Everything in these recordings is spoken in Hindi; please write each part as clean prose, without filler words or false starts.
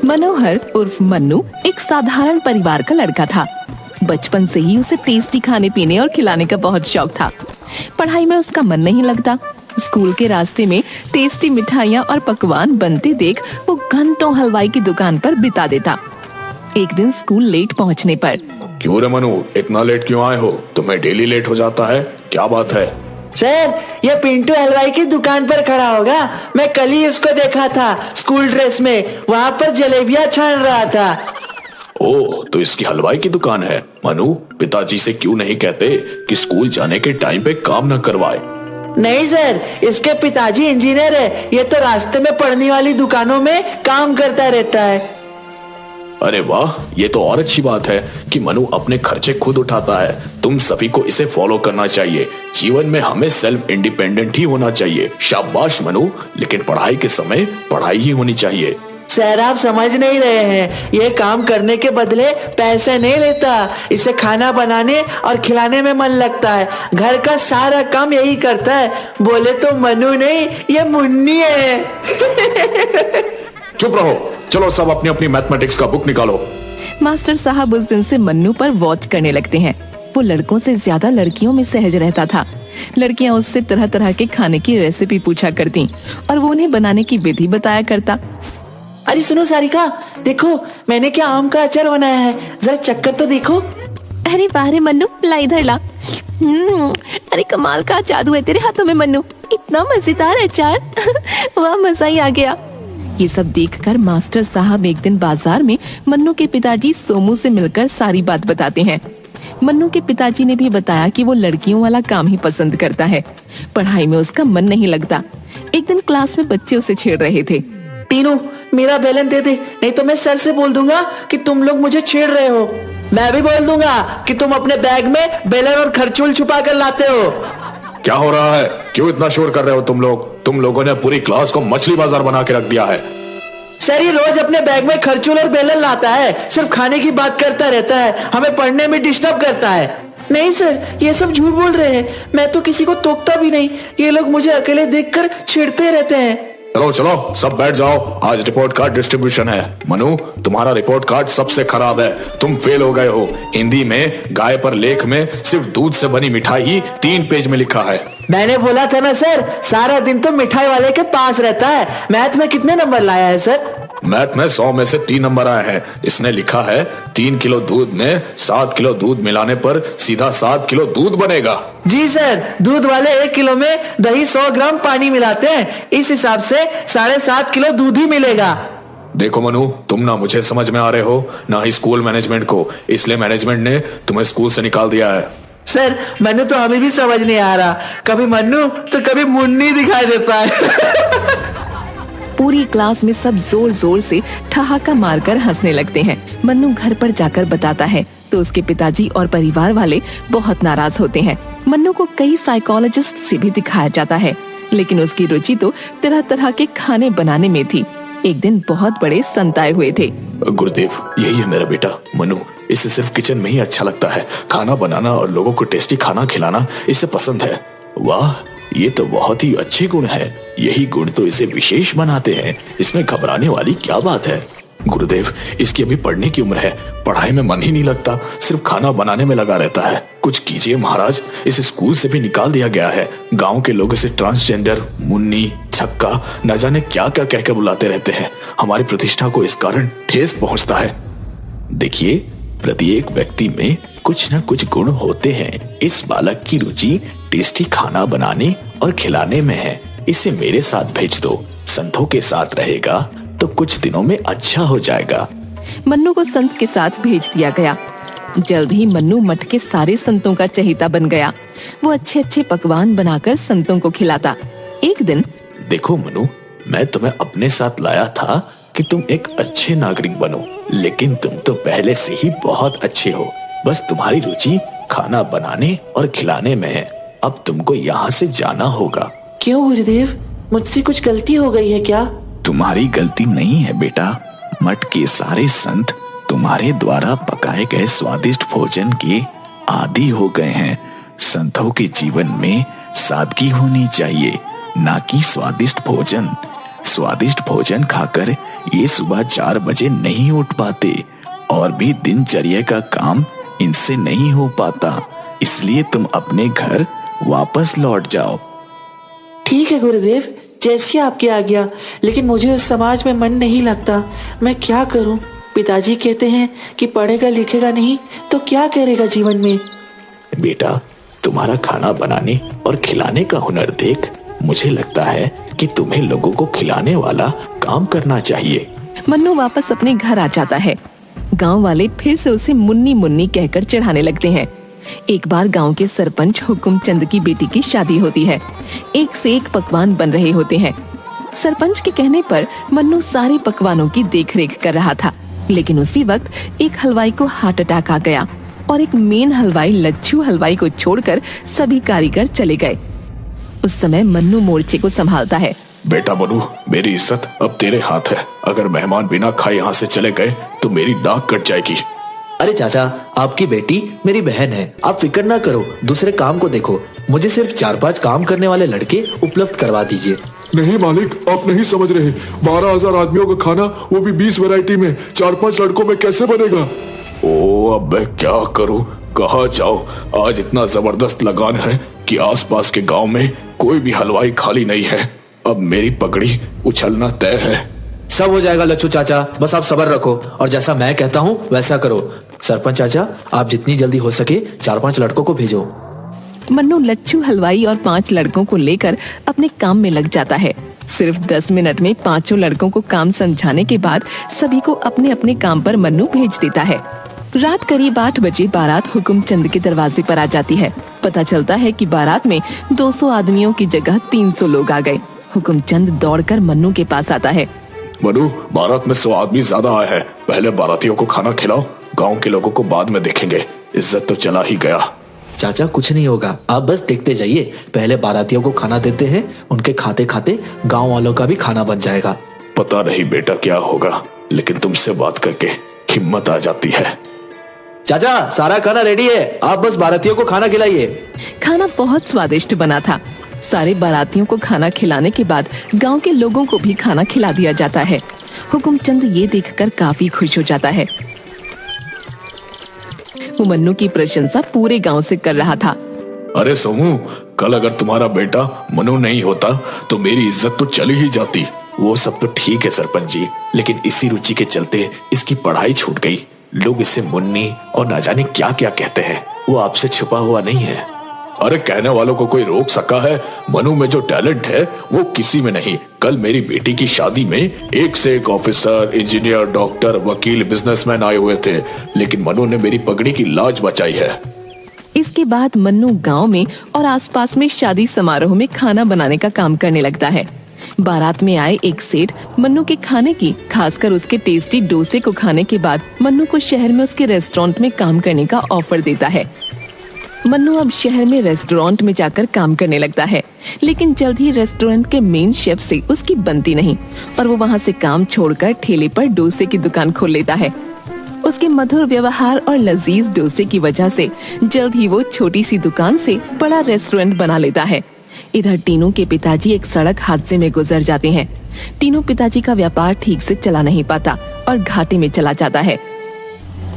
मनोहर उर्फ मन्नू एक साधारण परिवार का लड़का था। बचपन से ही उसे टेस्टी खाने पीने और खिलाने का बहुत शौक था। पढ़ाई में उसका मन नहीं लगता। स्कूल के रास्ते में टेस्टी मिठाइयाँ और पकवान बनते देख वो घंटों हलवाई की दुकान पर बिता देता। एक दिन स्कूल लेट पहुँचने पर, क्यों रे मनु, इतना लेट क्यों आए हो? तुम्हें डेली लेट हो जाता है, क्या बात है? सर, ये पिंटू हलवाई की दुकान पर खड़ा होगा। मैं कल ही इसको देखा था स्कूल ड्रेस में, वहाँ पर जलेबियाँ छान रहा था। ओह, तो इसकी हलवाई की दुकान है। मनु, पिताजी से क्यों नहीं कहते कि स्कूल जाने के टाइम पे काम न करवाए? नहीं सर, इसके पिताजी इंजीनियर है। ये तो रास्ते में पड़ने वाली दुकानों में काम करता रहता है। अरे वाह, ये तो और अच्छी बात है कि मनु अपने खर्चे खुद उठाता है। तुम सभी को इसे फॉलो करना चाहिए। जीवन में हमें सेल्फ इंडिपेंडेंट ही होना चाहिए। शाबाश मनु, लेकिन पढ़ाई के समय पढ़ाई ही होनी चाहिए। सर, आप समझ नहीं रहे हैं। ये काम करने के बदले पैसे नहीं लेता। इसे खाना बनाने और खिलाने में मन लगता है। घर का सारा काम यही करता है। बोले तो मनु नहीं, ये मुन्नी है। चुप रहो, चलो सब अपनी अपनी मैथमेटिक्स का बुक निकालो। मास्टर साहब उस दिन से मन्नू पर वॉच करने लगते हैं। वो लड़कों से ज्यादा लड़कियों में सहज रहता था। लड़कियां उससे तरह तरह के खाने की रेसिपी पूछा करती और वो उन्हें बनाने की विधि बताया करता। अरे सुनो सारिका, देखो मैंने क्या आम का अचार बनाया है, जरा चक्कर तो देखो। अरे वाह रे मन्नू, ला इधर ला। अरे कमाल का जादू है तेरे हाथों में मन्नू, इतना मजेदार अचार। वाह, मजा ही आ गया। ये सब देखकर मास्टर साहब एक दिन बाजार में मन्नू के पिताजी सोमू से मिलकर सारी बात बताते हैं। मन्नू के पिताजी ने भी बताया कि वो लड़कियों वाला काम ही पसंद करता है। पढ़ाई में उसका मन नहीं लगता। एक दिन क्लास में बच्चे उसे छेड़ रहे थे। तीनों, मेरा बेलन दे दे, नहीं तो मैं सर से बोल दूंगा कि तुम लोग मुझे छेड़ रहे हो। मैं भी बोल दूंगा कि तुम अपने बैग में बेलन और खरचूल छुपा कर लाते हो। क्या हो रहा है? क्यों इतना शोर कर रहे हो तुम लोग? तुम लोगों ने पूरी क्लास को मछली बाजार बना के रख दिया है। सर, ये रोज अपने बैग में खरचूल और बेलन लाता है, सिर्फ खाने की बात करता रहता है, हमें पढ़ने में डिस्टर्ब करता है। नहीं सर, ये सब झूठ बोल रहे हैं। मैं तो किसी को टोकता भी नहीं। ये लोग मुझे अकेले देखकर छेड़ते रहते हैं। चलो चलो सब बैठ जाओ, आज रिपोर्ट कार्ड डिस्ट्रीब्यूशन है। मनु, तुम्हारा रिपोर्ट कार्ड सबसे खराब है, तुम फेल हो गए हो। हिंदी में गाय पर लेख में सिर्फ दूध से बनी मिठाई ही 3 पेज में लिखा है। मैंने बोला था ना सर, सारा दिन तो मिठाई वाले के पास रहता है। मैथ में कितने नंबर लाया है सर? मैथ में 100 में से 3 नंबर आए हैं। इसने लिखा है 3 किलो दूध में 7 किलो दूध मिलाने पर सीधा 7 किलो दूध बनेगा। जी सर, दूध वाले 1 किलो में दही 100 ग्राम पानी मिलाते हैं, इस हिसाब से 7.5 किलो दूध ही मिलेगा। देखो मनु, तुम ना मुझे समझ में आ रहे हो ना ही स्कूल मैनेजमेंट को, इसलिए मैनेजमेंट ने तुम्हें स्कूल से निकाल दिया है। सर, मन्नू तो हमें भी समझ नहीं आ रहा, कभी मन्नू तो कभी मुन्नी दिखाई देता है। पूरी क्लास में सब जोर जोर से ठहाका मारकर हंसने लगते हैं। मन्नू घर पर जाकर बताता है तो उसके पिताजी और परिवार वाले बहुत नाराज होते हैं। मन्नू को कई साइकोलॉजिस्ट से भी दिखाया जाता है, लेकिन उसकी रुचि तो तरह तरह के खाने बनाने में थी। एक दिन बहुत बड़े संत आए हुए थे। गुरुदेव, यही है मेरा बेटा मनु। इसे सिर्फ किचन में ही अच्छा लगता है, खाना बनाना और लोगों को टेस्टी खाना खिलाना इसे पसंद है। वाह, ये तो बहुत ही अच्छे गुण है। यही गुण तो इसे विशेष बनाते हैं। इसमें घबराने वाली क्या बात है? गुरुदेव, इसकी अभी पढ़ने की उम्र है, पढ़ाई में मन ही नहीं लगता, सिर्फ खाना बनाने में लगा रहता है। कुछ कीजिए महाराज, इसे स्कूल से भी निकाल दिया गया है। गांव के लोग इसे ट्रांसजेंडर, मुन्नी, छक्का, न जाने क्या क्या कहकर बुलाते रहते हैं। हमारी प्रतिष्ठा को इस कारण ठेस पहुंचता है। देखिए, प्रत्येक व्यक्ति में कुछ न कुछ गुण होते हैं। इस बालक की रुचि टेस्टी खाना बनाने और खिलाने में है। इसे मेरे साथ भेज दो, संतों के साथ रहेगा तो कुछ दिनों में अच्छा हो जाएगा। मन्नू को संत के साथ भेज दिया गया। जल्द ही मन्नू मठ के सारे संतों का चहेता बन गया। वो अच्छे अच्छे पकवान बनाकर संतों को खिलाता। एक दिन, देखो मनु, मैं तुम्हें अपने साथ लाया था कि तुम एक अच्छे नागरिक बनो, लेकिन तुम तो पहले से ही बहुत अच्छे हो। बस तुम्हारी रुचि खाना बनाने और खिलाने में है। अब तुमको यहाँ से जाना होगा। क्यों गुरुदेव, मुझसे कुछ गलती हो गई है क्या? तुम्हारी गलती नहीं है बेटा। मठ के सारे संत तुम्हारे द्वारा पकाए गए स्वादिष्ट भोजन के आदी हो गए हैं। संतों के जीवन में सादगी होनी चाहिए, ना कि स्वादिष्ट भोजन। स्वादिष्ट भोजन खाकर ये सुबह 4 बजे नहीं उठ पाते और भी दिनचर्या का काम इनसे नहीं हो पाता, इसलिए तुम अपने घर वापस लौट जाओ। ठीक है गुरुदेव, जैसी आपकी आज्ञा, लेकिन मुझे उस समाज में मन नहीं लगता। मैं क्या करूं? पिताजी कहते हैं कि पढ़ेगा लिखेगा नहीं तो क्या करेगा जीवन में। बेटा, तुम्हारा खाना बनाने और खिलाने का हुनर देख मुझे लगता है कि तुम्हें लोगों को खिलाने वाला काम करना चाहिए। मन्नू वापस अपने घर आ जाता है। गांव वाले फिर से उसे मुन्नी मुन्नी कहकर चढ़ाने लगते हैं। एक बार गांव के सरपंच हुकुमचंद की बेटी की शादी होती है। एक से एक पकवान बन रहे होते हैं। सरपंच के कहने पर मन्नू सारे पकवानों की देखरेख कर रहा था, लेकिन उसी वक्त एक हलवाई को हार्ट अटैक आ गया और एक मेन हलवाई लच्छू हलवाई को छोड़कर सभी कारीगर चले गए। उस समय मन्नू मोर्चे को संभालता है। बेटा मनु, मेरी इज्जत अब तेरे हाथ है। अगर मेहमान बिना खाए यहाँ से चले गए तो मेरी नाक कट जाएगी। अरे चाचा, आपकी बेटी मेरी बहन है, आप फिक्र ना करो, दूसरे काम को देखो। मुझे सिर्फ 4-5 काम करने वाले लड़के उपलब्ध करवा दीजिए। नहीं मालिक, आप नहीं समझ रहे। 12,000 आदमियों का खाना, वो भी 20 वैरायटी में 4-5 लड़कों में कैसे बनेगा? ओ, अब मैं क्या करूं? कहाँ जाऊं? आज इतना जबरदस्त लगान है कि आसपास के गांव में कोई भी हलवाई खाली नहीं है। अब मेरी पगड़ी उछलना तय है। सब हो जाएगा लच्छू चाचा, बस आप सब्र रखो और जैसा मैं कहता हूँ वैसा करो। सरपंच चाचा, आप जितनी जल्दी हो सके 4-5 लड़कों को भेजो। मन्नू लच्छू हलवाई और 5 लड़कों को लेकर अपने काम में लग जाता है। सिर्फ 10 मिनट में 5 लड़कों को काम समझाने के बाद सभी को अपने अपने काम पर मन्नू भेज देता है। रात करीब 8 बजे बारात हुकुमचंद के दरवाजे पर आ जाती है। पता चलता है कि बारात में 200 आदमियों की जगह 300 लोग आ गए। हुकुमचंद दौड़कर मन्नू के पास आता है। मनु, बारात में 100 आदमी ज्यादा आए हैं। पहले बारातियों को खाना खिलाओ, गांव के लोगों को बाद में देखेंगे। इज्जत तो चला ही गया। चाचा, कुछ नहीं होगा, आप बस देखते जाइए। पहले बारातियों को खाना देते हैं, उनके खाते खाते गांव वालों का भी खाना बन जाएगा। पता नहीं बेटा क्या होगा, लेकिन तुमसे बात करके हिम्मत आ जाती है। चाचा, सारा खाना रेडी है, आप बस बारातियों को खाना खिलाइए। खाना बहुत स्वादिष्ट बना था। सारे बारातियों को खाना खिलाने के बाद गांव के लोगों को भी खाना खिला दिया जाता है। हुकुमचंद ये देखकर काफी खुश हो जाता है। वो मन्नू की प्रशंसा पूरे गांव से कर रहा था। अरे सोमू, कल अगर तुम्हारा बेटा मनु नहीं होता तो मेरी इज्जत तो चली ही जाती। वो सब तो ठीक है सरपंच जी, लेकिन इसी रुचि के चलते इसकी पढ़ाई छूट गई। लोग इसे मुन्नी और ना जाने क्या क्या कहते हैं। वो आपसे छुपा हुआ नहीं है। अरे कहने वालों को कोई रोक सका है? मनु में जो टैलेंट है वो किसी में नहीं। कल मेरी बेटी की शादी में एक से एक ऑफिसर, इंजीनियर, डॉक्टर, वकील, बिजनेसमैन आए हुए थे, लेकिन मनु ने मेरी पगड़ी की लाज बचाई है। इसके बाद मन्नू गांव में और आसपास में शादी समारोह में खाना बनाने का काम करने लगता है। बारात में आए एक सेठ मन्नू के खाने की, खासकर उसके टेस्टी डोसे को खाने के बाद मन्नू को शहर में उसके रेस्टोरेंट में काम करने का ऑफर देता है। मन्नू अब शहर में रेस्टोरेंट में जाकर काम करने लगता है, लेकिन जल्द ही रेस्टोरेंट के मेन शेफ से उसकी बनती नहीं और वो वहाँ से काम छोड़कर ठेले पर डोसे की दुकान खोल लेता है। उसके मधुर व्यवहार और लजीज डोसे की वजह से जल्द ही वो छोटी सी दुकान से बड़ा रेस्टोरेंट बना लेता है। इधर टीनू के पिताजी एक सड़क हादसे में गुजर जाते हैं। टीनू पिताजी का व्यापार ठीक से चला नहीं पाता और घाटे में चला जाता है।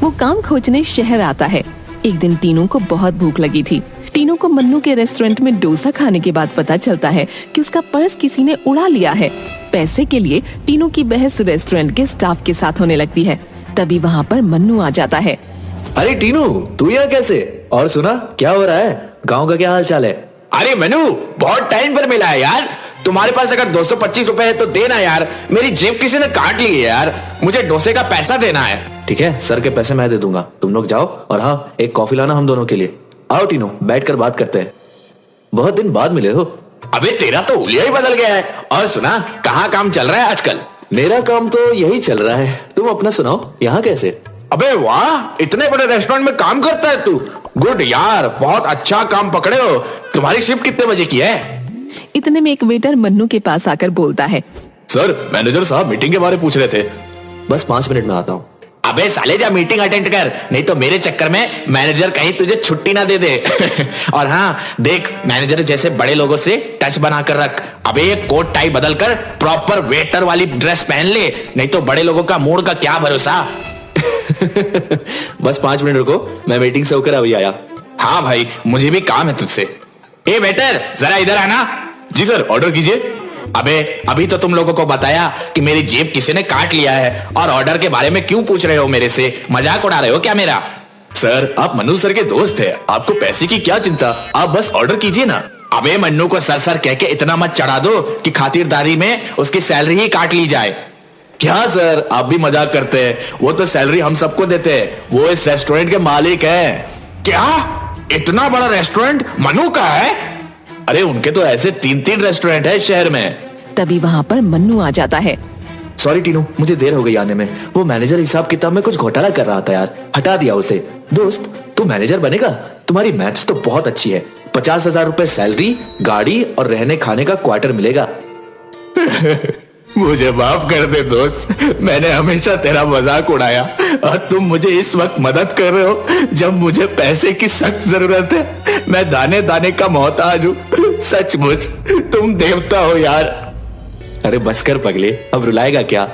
वो काम खोजने शहर आता है। एक दिन टीनू को बहुत भूख लगी थी। टीनू को मन्नू के रेस्टोरेंट में डोसा खाने के बाद पता चलता है कि उसका पर्स किसी ने उड़ा लिया है। पैसे के लिए टीनू की बहस रेस्टोरेंट के स्टाफ के साथ होने लगती है। तभी वहाँ पर मन्नू आ जाता है। अरे टीनू, तू यहाँ कैसे? और सुना क्या हो रहा है? गाँव का क्या हाल चाल है? अरे मनु, बहुत टाइम पर मिला है यार। तुम्हारे पास अगर 225 रुपए है तो देना यार, मेरी जेब किसी ने काट ली है यार। मुझे डोसे का पैसा देना है। ठीक है, सर के पैसे मैं दे दूंगा, तुम लोग जाओ। और हाँ, एक कॉफी लाना हम दोनों के लिए। आओ टीनू, बैठकर बात करते हैं, बहुत दिन बाद मिले हो। अबे तेरा तो हुलिया ही बदल गया है। और सुना, कहाँ काम चल रहा है आजकल? मेरा काम तो यही चल रहा है, तुम अपना सुनाओ, यहाँ कैसे? अबे वाह, इतने बड़े रेस्टोरेंट में काम करता है तू। गुड यार, बहुत अच्छा काम पकड़े हो। तुम्हारी शिफ्ट कितने बजे की है? इतने में एक वेटर मन्नू के पास आकर बोलता है, सर, मैनेजर साहब मीटिंग के बारे पूछ रहे थे। बस 5 मिनट में आता हूँ। अबे साले जा मीटिंग अटेंड कर, नहीं तो मेरे चक्कर में मैनेजर कहीं तुझे छुट्टी ना दे दे। और हाँ देख, मैनेजर जैसे बड़े लोगों से टच बना कर रख। अबे ये कोट टाई बदल कर प्रॉपर वेटर वाली ड्रेस पहन ले, नहीं तो बड़े लोगों का मूड का क्या भरोसा। बस 5 मिनट रुको, मैं मीटिंग से होकर अभी आया। हाँ भाई, मुझे भी काम है तुझसे। ए वेटर, जरा इधर आना। जी सर, ऑर्डर कीजिए। अबे अभी तो तुम लोगों को बताया कि मेरी जेब किसी ने काट लिया है, और ऑर्डर के बारे में क्यों पूछ रहे हो मेरे से? मजाक उड़ा रहे हो क्या मेरा? सर, आप मन्नू सर के दोस्त हैं, आपको पैसे की क्या चिंता, आप बस ऑर्डर कीजिए ना। अबे मन्नू को सर सर कह के इतना मत चढ़ा दो कि खातिरदारी में उसकी सैलरी ही काट ली जाए। क्या सर, आप भी मजाक करते हैं? वो तो सैलरी हम सबको देते हैं, वो इस रेस्टोरेंट के मालिक हैं। क्या इतना बड़ा रेस्टोरेंट मन्नू का है? अरे उनके तो ऐसे 3-3 रेस्टोरेंट है शहर में। तभी वहाँ पर मन्नू आ जाता है। सॉरी टीनू, मुझे देर हो गई आने में। वो मैनेजर हिसाब किताब में कुछ घोटाला कर रहा था यार, हटा दिया उसे। दोस्त, तू मैनेजर बनेगा? तुम्हारी मैथ्स तो बहुत अच्छी है। 50,000 रुपए सैलरी, गाड़ी और रहने खाने का क्वार्टर मिलेगा। मुझे माफ कर दे दोस्त, मैंने हमेशा तेरा मजाक उड़ाया, और तुम मुझे इस वक्त मदद कर रहे हो जब मुझे पैसे की सख्त जरूरत है। मैं दाने दाने का मोहताज हूँ। सचमुच तुम देवता हो यार। अरे बस कर पगले, अब रुलाएगा क्या?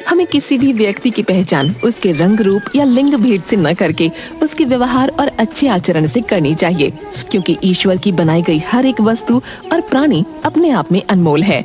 हमें किसी भी व्यक्ति की पहचान उसके रंग रूप या लिंग भेद से न करके उसके व्यवहार और अच्छे आचरण से करनी चाहिए, क्योंकि ईश्वर की बनाई गई हर एक वस्तु और प्राणी अपने आप में अनमोल है।